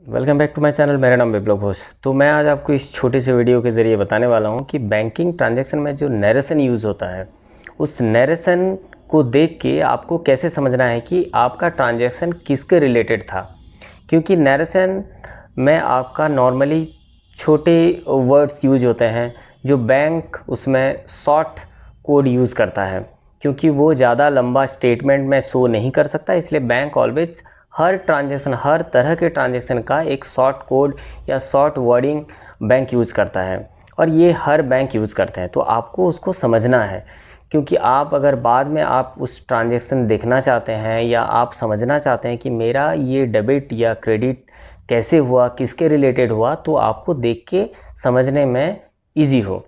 Welcome back to my channel. मेरा नाम विप्लव घोष। तो मैं आज आपको इस छोटे से वीडियो के ज़रिए बताने वाला हूं कि बैंकिंग ट्रांजैक्शन में जो नरेशन यूज़ होता है, उस नरेशन को देख के आपको कैसे समझना है कि आपका ट्रांजैक्शन किसके रिलेटेड था। क्योंकि नरेशन में आपका नॉर्मली छोटे वर्ड्स यूज होते हैं, जो बैंक उसमें शॉर्ट कोड यूज़ करता है, क्योंकि वो ज़्यादा लंबा स्टेटमेंट में शो नहीं कर सकता। इसलिए बैंक ऑलवेज हर ट्रांजैक्शन, हर तरह के ट्रांजैक्शन का एक शॉर्ट कोड या शॉर्ट वर्डिंग बैंक यूज़ करता है, और ये हर बैंक यूज़ करते हैं। तो आपको उसको समझना है, क्योंकि आप अगर बाद में आप उस ट्रांजैक्शन देखना चाहते हैं या आप समझना चाहते हैं कि मेरा ये डेबिट या क्रेडिट कैसे हुआ, किसके रिलेटेड हुआ, तो आपको देख के समझने में ईजी हो।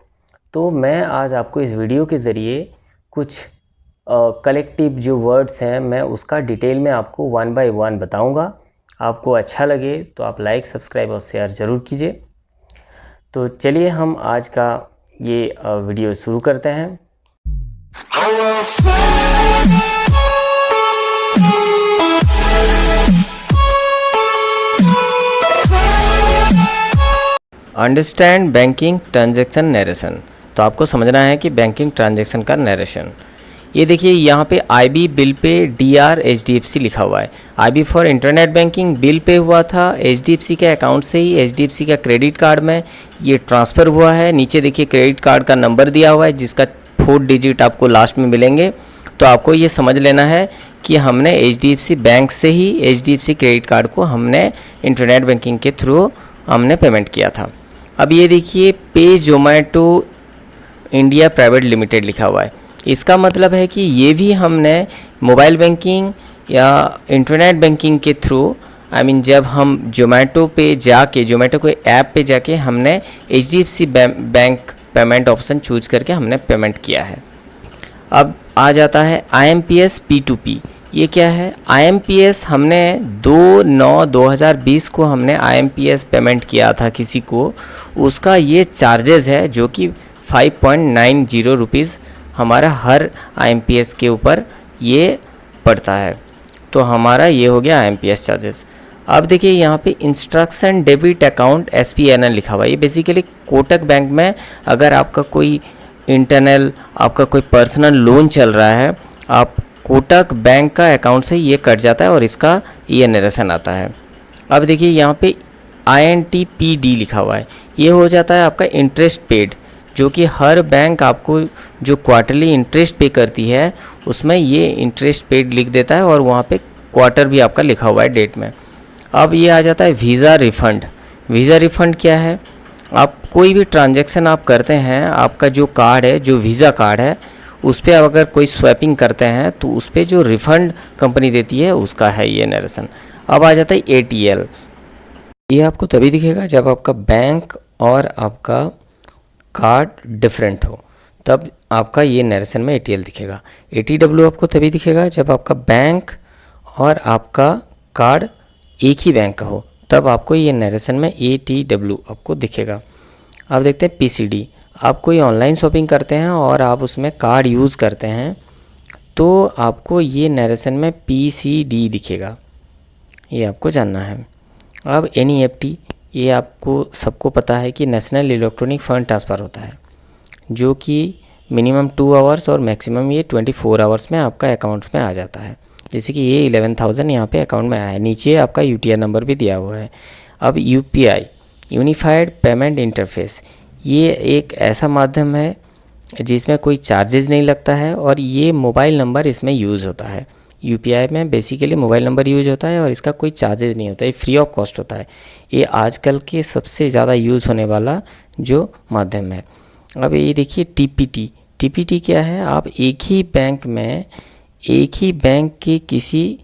तो मैं आज आपको इस वीडियो के ज़रिए कुछ कलेक्टिव जो वर्ड्स हैं, मैं उसका डिटेल में आपको 1 बाय 1 बताऊंगा। आपको अच्छा लगे तो आप लाइक, सब्सक्राइब और शेयर ज़रूर कीजिए। तो चलिए हम आज का ये वीडियो शुरू करते हैं। Understand banking transaction narration. तो आपको समझना है कि बैंकिंग ट्रांजैक्शन का नरेशन। ये देखिए यहाँ पे IB bill pay DR HDFC लिखा हुआ है। IB for internet banking bill pay हुआ था HDFC के अकाउंट से ही, HDFC का क्रेडिट कार्ड में ये ट्रांसफ़र हुआ है। नीचे देखिए क्रेडिट कार्ड का नंबर दिया हुआ है, जिसका 4 डिजिट आपको लास्ट में मिलेंगे। तो आपको ये समझ लेना है कि हमने HDFC बैंक से ही HDFC क्रेडिट कार्ड को हमने इंटरनेट बैंकिंग के थ्रू हमने पेमेंट किया था। अब ये देखिए पे जोमेटो इंडिया प्राइवेट लिमिटेड लिखा हुआ है। इसका मतलब है कि ये भी हमने मोबाइल बैंकिंग या इंटरनेट बैंकिंग के थ्रू जब हम जोमेटो पे जाके, जोमेटो के ऐप पे जाके हमने HDFC bank payment option choose करके हमने पेमेंट किया है। अब आ जाता है IMPS P2P। ये क्या है? IMPS हमने 2/9/2020 को हमने IMPS पेमेंट किया था किसी को। उसका ये चार्जेस है जो कि 5.90 रुपीज़ हमारा हर IMPS के ऊपर ये पड़ता है। तो हमारा ये हो गया IMPS चार्जेस। अब देखिए यहाँ पे इंस्ट्रक्शन डेबिट अकाउंट SPNL लिखा हुआ है। ये बेसिकली कोटक बैंक में अगर आपका कोई इंटरनल, आपका कोई पर्सनल लोन चल रहा है, आप कोटक बैंक का अकाउंट से ये कट जाता है और इसका ये नरेशन आता है। अब देखिए यहाँ पे INTPD लिखा हुआ है। ये हो जाता है आपका इंटरेस्ट पेड, जो कि हर बैंक आपको जो क्वार्टरली इंटरेस्ट पे करती है उसमें ये इंटरेस्ट पेड लिख देता है, और वहाँ पे क्वार्टर भी आपका लिखा हुआ है डेट में। अब ये आ जाता है वीज़ा रिफ़ंड। वीज़ा रिफ़ंड क्या है? आप कोई भी ट्रांजैक्शन आप करते हैं, आपका जो कार्ड है, जो वीज़ा कार्ड है, उस पर अगर कोई स्वैपिंग करते हैं तो उस पर जो रिफ़ंड कंपनी देती है उसका है ये नरेशन। अब आ जाता है ATL। ये आपको तभी दिखेगा जब आपका बैंक और आपका कार्ड डिफरेंट हो, तब आपका ये नरेशन में ATL दिखेगा। ATW आपको तभी दिखेगा जब आपका बैंक और आपका कार्ड एक ही बैंक का हो, तब आपको ये नरेशन में ATW आपको दिखेगा। अब देखते हैं PCD। आप कोई ऑनलाइन शॉपिंग करते हैं और आप उसमें कार्ड यूज़ करते हैं, तो आपको ये नरेशन में PCD दिखेगा। ये आपको जानना है। अब NEFT, ये आपको सबको पता है कि नेशनल इलेक्ट्रॉनिक फ़ंड ट्रांसफ़र होता है, जो कि मिनिमम 2 आवर्स और मैक्सिमम ये 24 आवर्स में आपका अकाउंट्स में आ जाता है। जैसे कि ये 11,000 यहाँ पे अकाउंट में आया है। नीचे आपका UTI नंबर भी दिया हुआ है। अब UPI, यूनिफाइड पेमेंट इंटरफेस, ये एक ऐसा माध्यम है जिसमें कोई चार्जेस नहीं लगता है, और ये मोबाइल नंबर इसमें यूज़ होता है। UPI में बेसिकली मोबाइल नंबर यूज होता है और इसका कोई चार्जेस नहीं होता है, ये फ्री ऑफ कॉस्ट होता है। ये आजकल के सबसे ज़्यादा यूज़ होने वाला जो माध्यम है। अब ये देखिए TPT क्या है? आप एक ही बैंक में, एक ही बैंक के किसी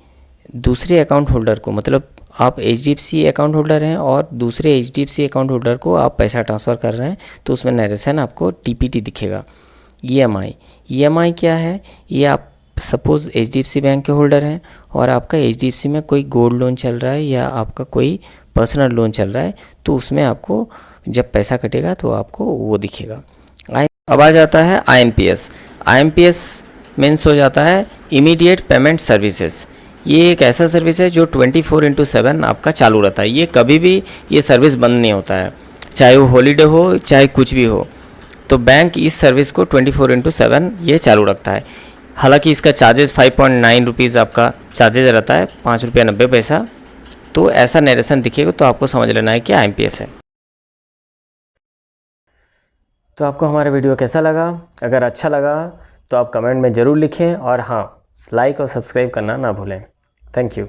दूसरे अकाउंट होल्डर को, मतलब आप HDFC अकाउंट होल्डर हैं और दूसरे HDFC अकाउंट होल्डर को आप पैसा ट्रांसफ़र कर रहे हैं, तो उसमें नरेशन आपको TPT दिखेगा। EMI क्या है? ये आप सपोज़ HDFC बैंक के होल्डर हैं और आपका HDFC में कोई गोल्ड लोन चल रहा है या आपका कोई पर्सनल लोन चल रहा है, तो उसमें आपको जब पैसा कटेगा तो आपको वो दिखेगा। अब आ जाता है IMPS। IMPS मीन्स हो जाता है इमीडिएट पेमेंट सर्विसेज। ये एक ऐसा सर्विस है जो 24/7 आपका चालू रहता है। ये कभी भी ये सर्विस बंद नहीं होता है, चाहे वो हॉलीडे हो चाहे कुछ भी हो। तो बैंक इस सर्विस को 24/7 ये चालू रखता है। हालांकि इसका चार्जेस 5.9 रुपीज़ आपका चार्जेज रहता है, 5 रुपया 90 पैसा। तो ऐसा नरेशन दिखेगा तो आपको समझ लेना है कि IMPS है। तो आपको हमारा वीडियो कैसा लगा? अगर अच्छा लगा तो आप कमेंट में ज़रूर लिखें, और हाँ, लाइक और सब्सक्राइब करना ना भूलें। Thank you.